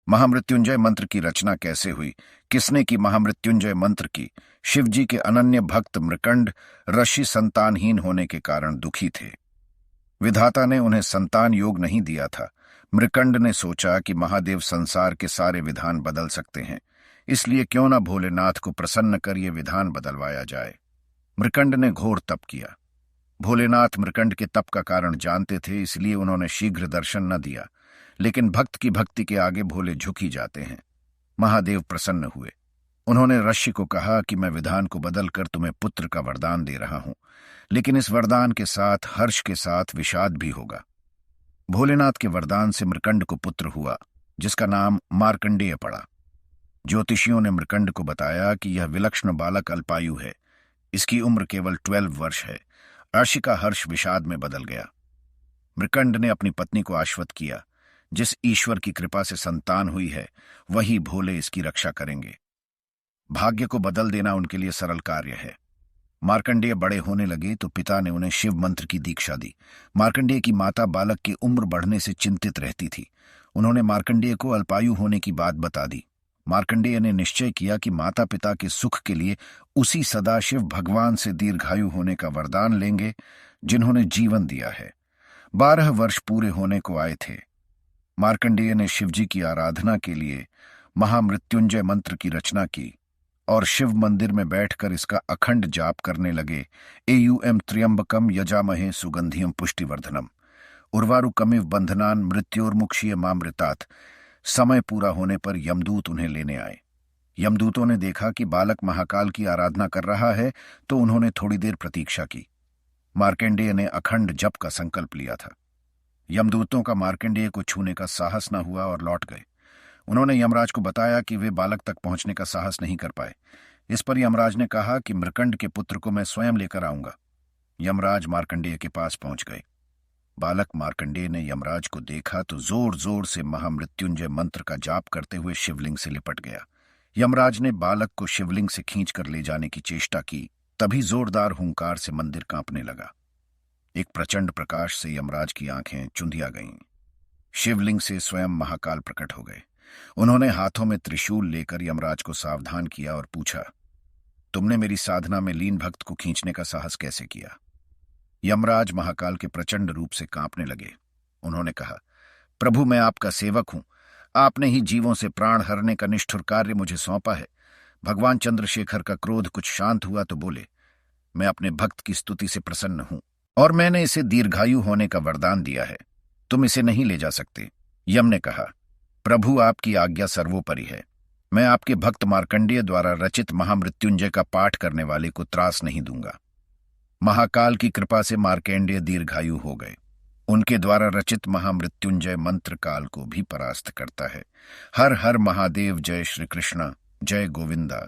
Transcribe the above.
महामृत्युंजय मंत्र की रचना कैसे हुई, किसने की महामृत्युंजय मंत्र की? शिवजी के अनन्य भक्त मृकंड ऋषि संतानहीन होने के कारण दुखी थे। विधाता ने उन्हें संतान योग नहीं दिया था। मृकंड ने सोचा कि महादेव संसार के सारे विधान बदल सकते हैं, इसलिए क्यों न भोलेनाथ को प्रसन्न कर ये विधान बदलवाया जाए। मृकंड ने घोर तप किया। भोलेनाथ मृकंड के तप का कारण जानते थे, इसलिए उन्होंने शीघ्र दर्शन न दिया। लेकिन भक्त की भक्ति के आगे भोले झुक ही जाते हैं। महादेव प्रसन्न हुए। उन्होंने ऋषि को कहा कि मैं विधान को बदलकर तुम्हें पुत्र का वरदान दे रहा हूं, लेकिन इस वरदान के साथ हर्ष के साथ विषाद भी होगा। भोलेनाथ के वरदान से मृकंड को पुत्र हुआ, जिसका नाम मार्कंडेय पड़ा। ज्योतिषियों ने मृकंड को बताया कि यह विलक्षण बालक अल्पायु है, इसकी उम्र केवल 12 वर्ष है। ऋषि का हर्ष विषाद में बदल गया। मृकंड ने अपनी पत्नी को आश्वस्त किया, जिस ईश्वर की कृपा से संतान हुई है वही भोले इसकी रक्षा करेंगे। भाग्य को बदल देना उनके लिए सरल कार्य है। मार्कंडेय बड़े होने लगे तो पिता ने उन्हें शिव मंत्र की दीक्षा दी। मार्कंडेय की माता बालक की उम्र बढ़ने से चिंतित रहती थी। उन्होंने मार्कंडेय को अल्पायु होने की बात बता दी। मार्कंडेय ने निश्चय किया कि माता पिता के सुख के लिए उसी सदाशिव भगवान से दीर्घायु होने का वरदान लेंगे जिन्होंने जीवन दिया है। 12 वर्ष पूरे होने को आए थे। मार्कंडेय ने शिवजी की आराधना के लिए महामृत्युंजय मंत्र की रचना की और शिव मंदिर में बैठकर इसका अखंड जाप करने लगे। एयूएम त्र्यंबकम यजामहे सुगंधियम पुष्टिवर्धनम उर्वारुकमिव बंधनान मृत्योर्मुक्षीय मामृतात। समय पूरा होने पर यमदूत उन्हें लेने आए। यमदूतों ने देखा कि बालक महाकाल की आराधना कर रहा है, तो उन्होंने थोड़ी देर प्रतीक्षा की। मार्कंडेय ने अखंड जप का संकल्प लिया था। यमदूतों का मार्कंडेय को छूने का साहस न हुआ और लौट गए। उन्होंने यमराज को बताया कि वे बालक तक पहुंचने का साहस नहीं कर पाए। इस पर यमराज ने कहा कि मृकंड के पुत्र को मैं स्वयं लेकर आऊंगा। यमराज मार्कंडेय के पास पहुंच गए। बालक मार्कंडेय ने यमराज को देखा तो जोर जोर से महामृत्युंजय मंत्र का जाप करते हुए शिवलिंग से लिपट गया। यमराज ने बालक को शिवलिंग से खींचकर ले जाने की चेष्टा की, तभी जोरदार हुंकार से मंदिर कांपने लगा। एक प्रचंड प्रकाश से यमराज की आंखें चुंधिया गईं। शिवलिंग से स्वयं महाकाल प्रकट हो गए। उन्होंने हाथों में त्रिशूल लेकर यमराज को सावधान किया और पूछा, तुमने मेरी साधना में लीन भक्त को खींचने का साहस कैसे किया? यमराज महाकाल के प्रचंड रूप से कांपने लगे। उन्होंने कहा, प्रभु मैं आपका सेवक हूं। आपने ही जीवों से प्राण हरने का निष्ठुर कार्य मुझे सौंपा है। भगवान चंद्रशेखर का क्रोध कुछ शांत हुआ तो बोले, मैं अपने भक्त की स्तुति से प्रसन्न हूं और मैंने इसे दीर्घायु होने का वरदान दिया है। तुम इसे नहीं ले जा सकते। यम ने कहा, प्रभु आपकी आज्ञा सर्वोपरि है। मैं आपके भक्त मार्कंडेय द्वारा रचित महामृत्युंजय का पाठ करने वाले को त्रास नहीं दूंगा। महाकाल की कृपा से मार्कंडेय दीर्घायु हो गए। उनके द्वारा रचित महामृत्युंजय मंत्र काल को भी परास्त करता है। हर हर महादेव। जय श्री कृष्ण, जय गोविंदा।